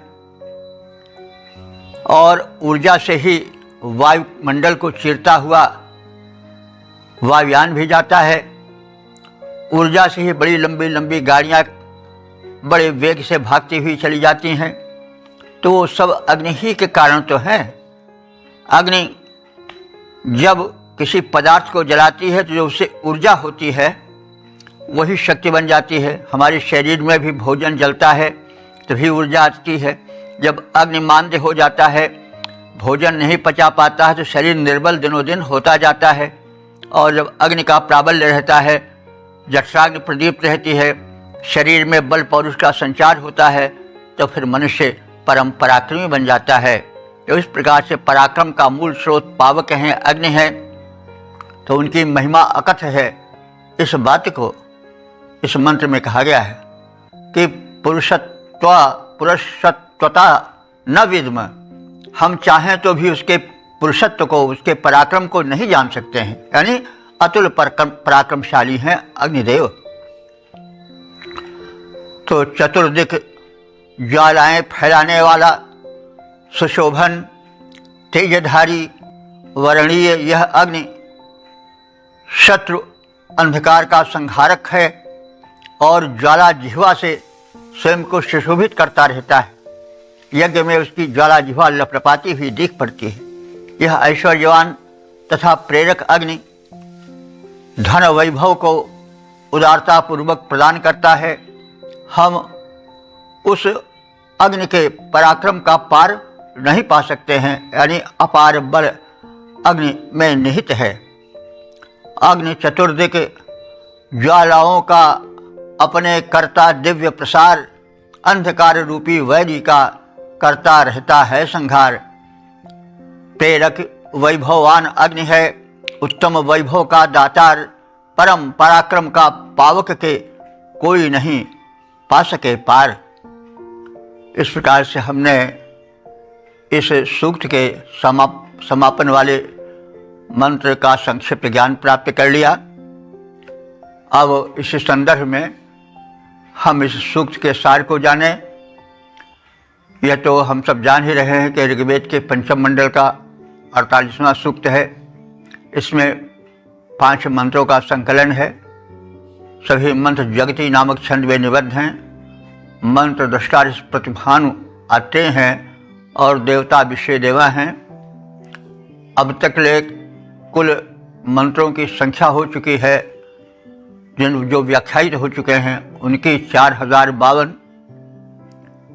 और ऊर्जा से ही वायुमंडल को चीरता हुआ वायुयान भी जाता है। ऊर्जा से ही बड़ी लंबी लंबी गाड़ियाँ बड़े वेग से भागती हुई चली जाती हैं। तो वो सब अग्नि ही के कारण तो है। अग्नि जब किसी पदार्थ को जलाती है तो जो उससे ऊर्जा होती है वही शक्ति बन जाती है। हमारे शरीर में भी भोजन जलता है तभी ऊर्जा आती है। जब अग्नि मांद्य हो जाता है, भोजन नहीं पचा पाता है, तो शरीर निर्बल दिनों दिन होता जाता है। और जब अग्नि का प्राबल्य रहता है, जठराग्नि प्रदीप्त रहती है, शरीर में बल पौरुष का संचार होता है, तो फिर मनुष्य परम पराक्रमी बन जाता है। तो इस प्रकार से पराक्रम का मूल स्रोत पावक हैं, अग्नि है। तो उनकी महिमा अकथ है। इस बात को इस मंत्र में कहा गया है कि पुरुषत्वता न विद्म, हम चाहें तो भी उसके पुरुषत्व को, उसके पराक्रम को नहीं जान सकते हैं। यानी अतुल पराक्रमशाली हैं अग्निदेव। तो चतुर्दिक ज्वालाएं फैलाने वाला, सुशोभन, तेजधारी, वर्णीय यह अग्नि शत्रु अंधकार का संहारक है और ज्वाला जिह्वा से स्वयं को सुशोभित करता रहता है। यज्ञ में उसकी ज्वाला जिह्वा लपलपाती हुई दिख पड़ती है। यह ऐश्वर्यवान तथा प्रेरक अग्नि धन वैभव को उदारता पूर्वक प्रदान करता है। हम उस अग्नि के पराक्रम का पार नहीं पा सकते हैं, यानी अपार बल अग्नि में निहित है। अग्नि चतुर्दिक ज्वालाओं का अपने कर्ता दिव्य प्रसार, अंधकार रूपी वैरी का करता रहता है संहार। प्रेरक वैभववान अग्नि है, उत्तम वैभव का दातार, परम पराक्रम का पावक के कोई नहीं पा सके पार। इस प्रकार से हमने इस सूक्त के समापन वाले मंत्र का संक्षिप्त ज्ञान प्राप्त कर लिया। अब इस संदर्भ में हम इस सूक्त के सार को जानें। यह तो हम सब जान ही रहे हैं कि ऋग्वेद के पंचम मंडल का 48वां सूक्त है। इसमें 5 मंत्रों का संकलन है। सभी मंत्र जगती नामक छंद में निबद्ध हैं। मंत्र दृष्टार प्रतिभानु आते हैं और देवता विषय देवा हैं। अब तक ले कुल मंत्रों की संख्या हो चुकी है, जो व्याख्यायित हो चुके हैं उनकी 4052।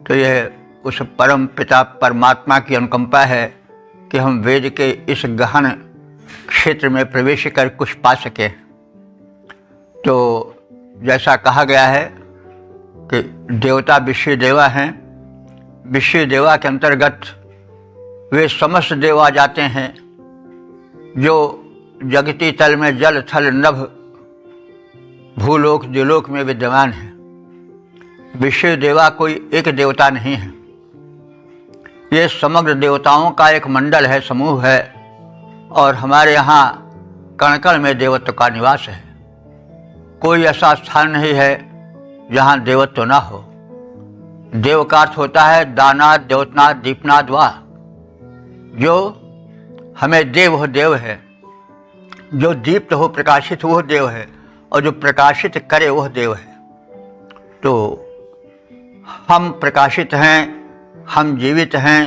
तो यह उस परम पिता परमात्मा की अनुकंपा है कि हम वेद के इस गहन क्षेत्र में प्रवेश कर कुछ पा सके। तो जैसा कहा गया है कि देवता विश्व देवा हैं। विश्व देवा के अंतर्गत वे समस्त देव आ जाते हैं जो जगती तल में जल थल नभ भूलोक द्युलोक में विद्यमान है। विश्व देवा कोई एक देवता नहीं है, ये समग्र देवताओं का एक मंडल है, समूह है। और हमारे यहाँ कण कण में देवत्व का निवास है। कोई ऐसा स्थान नहीं है जहाँ देवत्व ना हो। देव का अर्थ होता है दानाथ द्योतनाथ दीपनाथ वाह। जो हमें देव हो देव है, जो दीप्त हो प्रकाशित वह देव है, और जो प्रकाशित करे वह देव है। तो हम प्रकाशित हैं, हम जीवित हैं,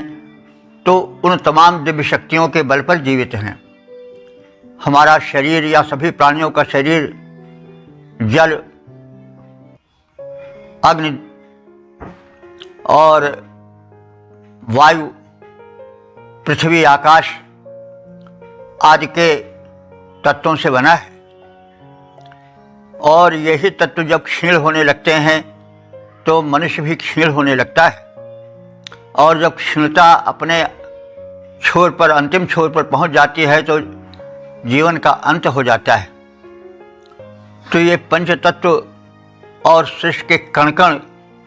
तो उन तमाम दिव्य शक्तियों के बल पर जीवित हैं। हमारा शरीर या सभी प्राणियों का शरीर जल, अग्नि और वायु, पृथ्वी, आकाश आदि के तत्वों से बना है। और यही तत्व जब क्षीण होने लगते हैं तो मनुष्य भी क्षीण होने लगता है। और जब क्षीणता अपने छोर पर, अंतिम छोर पर पहुंच जाती है तो जीवन का अंत हो जाता है। तो ये पंच तत्व और सृष्टि के कण कण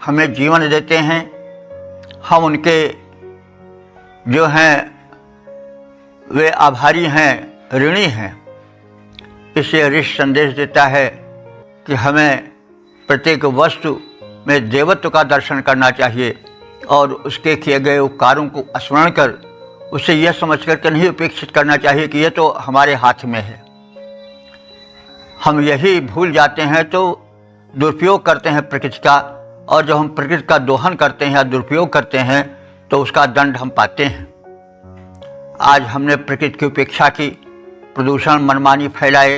हमें जीवन देते हैं। हम उनके जो हैं वे आभारी हैं, ऋणी हैं। इसलिए ऋषि संदेश देता है कि हमें प्रत्येक वस्तु में देवत्व का दर्शन करना चाहिए और उसके किए गए उपकारों को स्मरण कर उसे यह समझ कर नहीं उपेक्षित करना चाहिए कि यह तो हमारे हाथ में है। हम यही भूल जाते हैं तो दुरुपयोग करते हैं प्रकृति का, और जब हम प्रकृति का दोहन करते हैं या दुरुपयोग करते हैं तो उसका दंड हम पाते हैं। आज हमने प्रकृति की उपेक्षा की, प्रदूषण मनमानी फैलाए,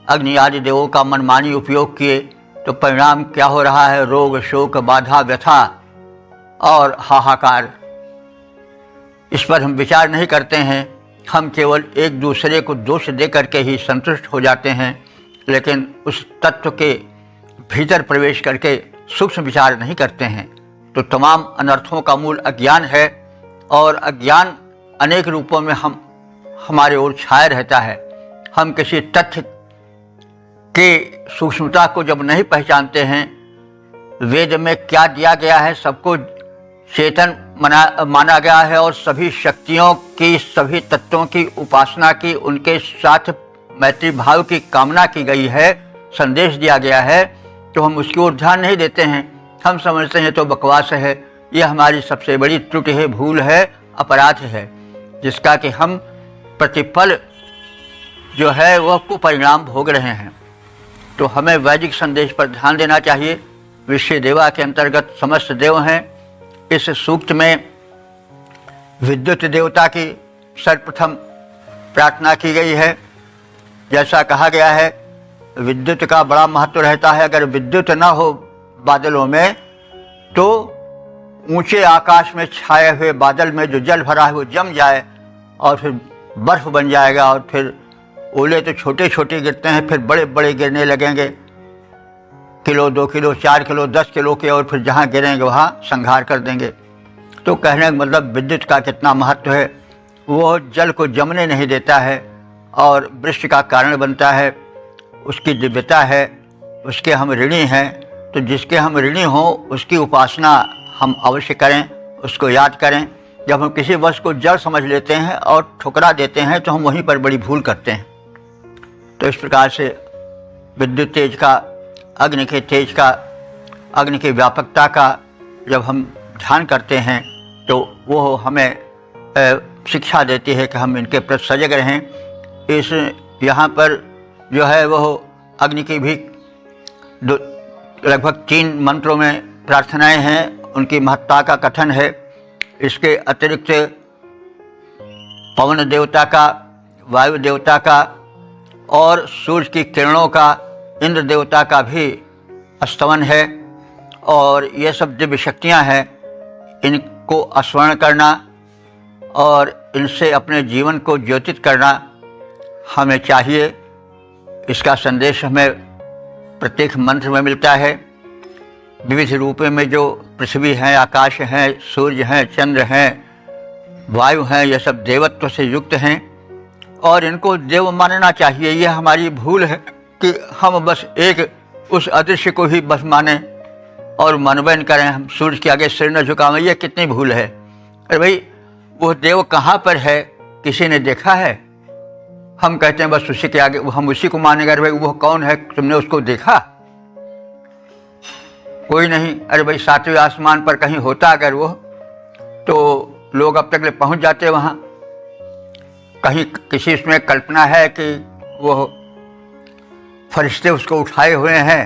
अग्नि आदि देवों का मनमानी उपयोग किए, तो परिणाम क्या हो रहा है? रोग, शोक, बाधा, व्यथा और हाहाकार। इस पर हम विचार नहीं करते हैं। हम केवल एक दूसरे को दोष दे करके ही संतुष्ट हो जाते हैं, लेकिन उस तत्व के भीतर प्रवेश करके सूक्ष्म विचार नहीं करते हैं। तो तमाम अनर्थों का मूल अज्ञान है, और अज्ञान अनेक रूपों में हमारे ओर छाया रहता है। हम किसी तथ्य के सूक्ष्मता को जब नहीं पहचानते हैं, वेद में क्या दिया गया है, सबको चेतन माना गया है और सभी शक्तियों की, सभी तत्वों की उपासना की, उनके साथ मैत्री भाव की कामना की गई है, संदेश दिया गया है, तो हम उसकी ओर ध्यान नहीं देते हैं। हम समझते हैं तो बकवास है। यह हमारी सबसे बड़ी त्रुटि है, भूल है, अपराध है, जिसका कि हम प्रतिपल जो है वह कुपरिणाम भोग रहे हैं। तो हमें वैदिक संदेश पर ध्यान देना चाहिए। विश्व देवा के अंतर्गत समस्त देव हैं। इस सूक्त में विद्युत देवता की सर्वप्रथम प्रार्थना की गई है। जैसा कहा गया है, विद्युत का बड़ा महत्व रहता है। अगर विद्युत न हो बादलों में तो ऊंचे आकाश में छाए हुए बादल में जो जल भरा है वो जम जाए और फिर बर्फ बन जाएगा, और फिर ओले तो छोटे छोटे गिरते हैं, फिर बड़े बड़े गिरने लगेंगे, किलो, 2 किलो, 4 किलो, 10 किलो के, और फिर जहाँ गिरेंगे वहाँ संहार कर देंगे। तो कहने का मतलब विद्युत का कितना महत्व है। वो जल को जमने नहीं देता है और वृष्टि का कारण बनता है। उसकी दिव्यता है, उसके हम ऋणी हैं। तो जिसके हम ऋणी हों उसकी उपासना हम अवश्य करें, उसको याद करें। जब हम किसी वस्तु को जड़ समझ लेते हैं और ठुकरा देते हैं तो हम वहीं पर बड़ी भूल करते हैं। तो इस प्रकार से विद्युत तेज का, अग्नि के तेज का, अग्नि की व्यापकता का जब हम ध्यान करते हैं तो वो हमें शिक्षा देती है कि हम इनके प्रति सजग रहें। इस यहाँ पर जो है वह अग्नि की भी लगभग 3 मंत्रों में प्रार्थनाएं हैं, उनकी महत्ता का कथन है। इसके अतिरिक्त पवन देवता का, वायु देवता का और सूर्य की किरणों का, इंद्र देवता का भी स्तवन है। और ये सब दिव्य शक्तियाँ हैं। इनको स्मरण करना और इनसे अपने जीवन को ज्योतित करना हमें चाहिए। इसका संदेश हमें प्रत्येक मंत्र में मिलता है। विविध रूपों में जो पृथ्वी हैं, आकाश हैं, सूर्य हैं, चंद्र हैं, वायु हैं, ये सब देवत्व से युक्त हैं और इनको देव मानना चाहिए। ये हमारी भूल है कि हम बस एक उस अदृश्य को ही बस माने और मनवन करें, हम सूर्य के आगे सिर न झुकावें। ये कितनी भूल है। अरे भाई, वो देव कहाँ पर है, किसी ने देखा है? हम कहते हैं बस उसी के आगे हम उसी को मानेंगे। अरे भाई, वो कौन है, तुमने उसको देखा? कोई नहीं। अरे भाई, सातवें आसमान पर कहीं होता अगर वो, तो लोग अब तक ले पहुंच जाते वहां। कहीं किसी इसमें कल्पना है कि वो फरिश्ते उसको उठाए हुए हैं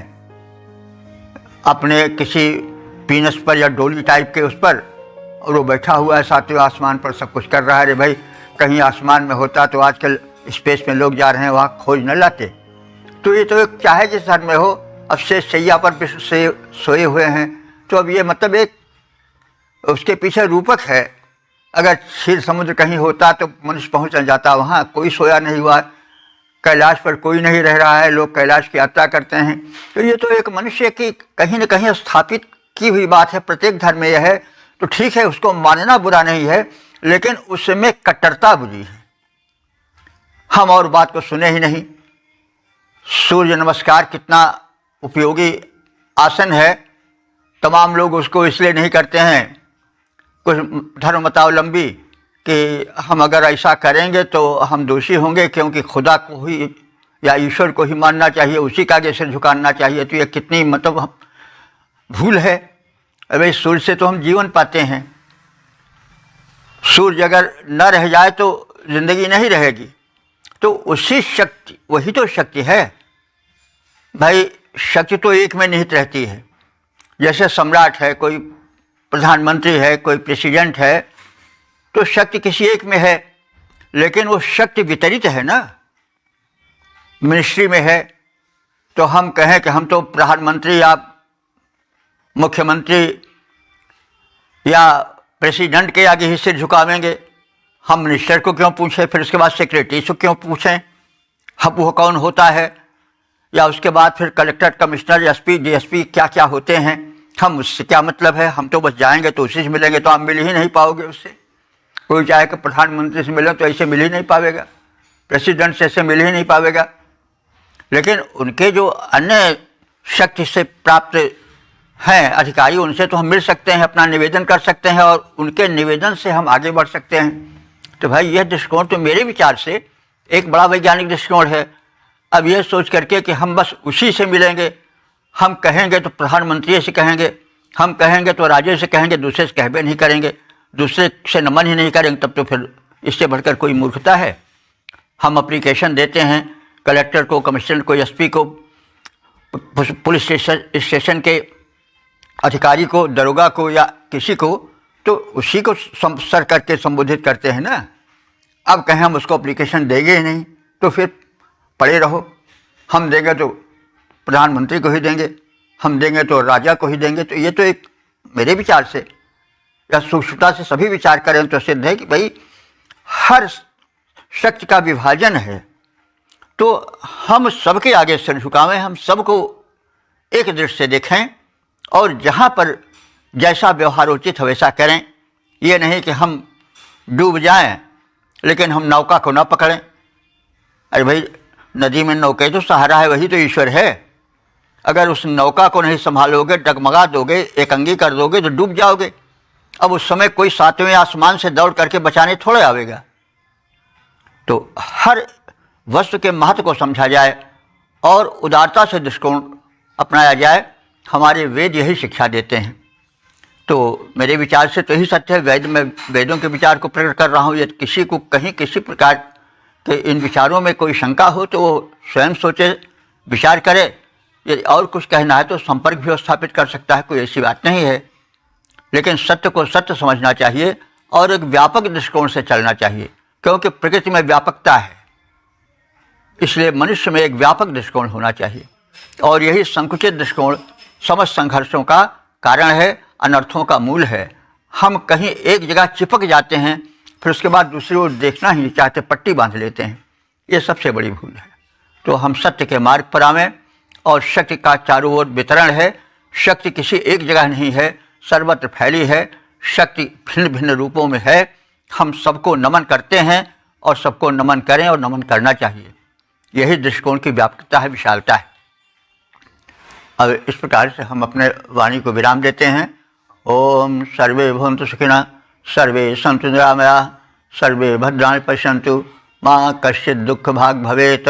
अपने किसी पीनस पर या डोली टाइप के उस पर, और वो बैठा हुआ है सातवें आसमान पर, सब कुछ कर रहा है। अरे भाई, कहीं आसमान में होता तो आजकल स्पेस में लोग जा रहे हैं वहाँ खोज न लाते। तो ये तो एक चाहे जिस घर में हो, अब से सैया पर से सोए हुए हैं, तो अब ये मतलब एक उसके पीछे रूपक है। अगर क्षीर समुद्र कहीं होता तो मनुष्य पहुँच न जाता वहाँ। कोई सोया नहीं हुआ, कैलाश पर कोई नहीं रह रहा है, लोग कैलाश की यात्रा करते हैं। तो ये तो एक मनुष्य की कहीं न कहीं स्थापित की हुई बात है। प्रत्येक धर्म में यह है, तो ठीक है, उसको मानना बुरा नहीं है, लेकिन उसमें कट्टरता बुरी है। हम और बात को सुने ही नहीं। सूर्य नमस्कार कितना उपयोगी आसन है, तमाम लोग उसको इसलिए नहीं करते हैं, कुछ धर्ममतावलंबी, कि हम अगर ऐसा करेंगे तो हम दोषी होंगे, क्योंकि खुदा को ही या ईश्वर को ही मानना चाहिए, उसी के आगे सिर झुकाना चाहिए। तो ये कितनी मतलब भूल है। अरे सूर्य से तो हम जीवन पाते हैं। सूर्य अगर न रह जाए तो जिंदगी नहीं रहेगी। तो उसी शक्ति, वही तो शक्ति है भाई। शक्ति तो एक में निहित रहती है। जैसे सम्राट है, कोई प्रधानमंत्री है, कोई प्रेसिडेंट है, तो शक्ति किसी एक में है, लेकिन वो शक्ति वितरित है ना। मिनिस्ट्री में है तो हम कहें कि हम तो प्रधानमंत्री या मुख्यमंत्री या प्रेसिडेंट के आगे ही सिर झुकावेंगे। हम मिनिस्टर को क्यों पूछें, फिर उसके बाद सेक्रेटरी को क्यों पूछें, हम वो कौन होता है, या उसके बाद फिर कलेक्टर, कमिश्नर, एसपी, डीएसपी क्या क्या होते हैं, हम उससे क्या मतलब है। हम तो बस जाएंगे तो उसी से मिलेंगे, तो आप मिल ही नहीं पाओगे उससे। कोई चाहे कि प्रधानमंत्री से मिले तो ऐसे मिल ही नहीं पावेगा, प्रेसिडेंट से ऐसे मिल ही नहीं पावेगा। लेकिन उनके जो अन्य शक्ति से प्राप्त हैं अधिकारी, उनसे तो हम मिल सकते हैं, अपना निवेदन कर सकते हैं और उनके निवेदन से हम आगे बढ़ सकते हैं। तो भाई, यह दृष्टिकोण तो मेरे विचार से एक बड़ा वैज्ञानिक दृष्टिकोण है। अब यह सोच करके कि हम बस उसी से मिलेंगे, हम कहेंगे तो प्रधानमंत्री से कहेंगे, हम कहेंगे तो राजे से कहेंगे, दूसरे से कहबे नहीं करेंगे, दूसरे से नमन ही नहीं करेंगे, तब तो फिर इससे बढ़कर कोई मूर्खता है। हम एप्लीकेशन देते हैं कलेक्टर को, कमिश्नर को, एसपी को, पुलिस स्टेशन के अधिकारी को, दरोगा को या किसी को, तो उसी को सर करके संबोधित करते हैं ना। अब कहें हम उसको एप्लीकेशन देंगे ही नहीं, तो फिर पड़े रहो। हम देंगे तो प्रधानमंत्री को ही देंगे, हम देंगे तो राजा को ही देंगे। तो ये तो एक मेरे विचार से या सूक्ष्मता से सभी विचार करें तो सिद्ध है कि भाई हर शक्ति का विभाजन है। तो हम सबके आगे सिर झुकावें, हम सबको एक दृष्टि से देखें और जहाँ पर जैसा व्यवहार उचित हो वैसा करें। ये नहीं कि हम डूब जाएं लेकिन हम नौका को ना पकड़ें। अरे भाई, नदी में नौके जो सहारा है वही तो ईश्वर है। अगर उस नौका को नहीं संभालोगे, डगमगा दोगे, एकंगी कर दोगे तो डूब जाओगे। अब उस समय कोई सातवें आसमान से दौड़ करके बचाने थोड़े आवेगा। तो हर वस्तु के महत्व को समझा जाए और उदारता से दृष्टिकोण अपनाया जाए। हमारे वेद यही शिक्षा देते हैं। तो मेरे विचार से तो यही सत्य है। वेदों के विचार को प्रकट कर रहा हूँ। यदि किसी को कहीं किसी प्रकार के इन विचारों में कोई शंका हो तो वो स्वयं सोचे, विचार करे। यदि और कुछ कहना है तो संपर्क भी स्थापित कर सकता है, कोई ऐसी बात नहीं है। लेकिन सत्य को सत्य समझना चाहिए और एक व्यापक दृष्टिकोण से चलना चाहिए, क्योंकि प्रकृति में व्यापकता है, इसलिए मनुष्य में एक व्यापक दृष्टिकोण होना चाहिए। और यही संकुचित दृष्टिकोण समस्त संघर्षों का कारण है, अनर्थों का मूल है। हम कहीं एक जगह चिपक जाते हैं, फिर उसके बाद दूसरी ओर देखना ही नहीं चाहते, पट्टी बांध लेते हैं। ये सबसे बड़ी भूल है। तो हम सत्य के मार्ग पर आवें और शक्ति का चारों ओर वितरण है। शक्ति किसी एक जगह नहीं है, सर्वत्र फैली है। शक्ति भिन्न भिन्न रूपों में है हम सबको नमन करते हैं और सबको नमन करें और नमन करना चाहिए। यही दृष्टिकोण की व्यापकता है, विशालता है। अब इस प्रकार से हम अपने वाणी को विराम देते हैं। ओम सर्वे भवन्तु सुखिनः, सर्वे सन्तु निरामयाः, सर्वे भद्राणि पश्यन्तु, मा कश्चित् दुःख भाग् भवेत्।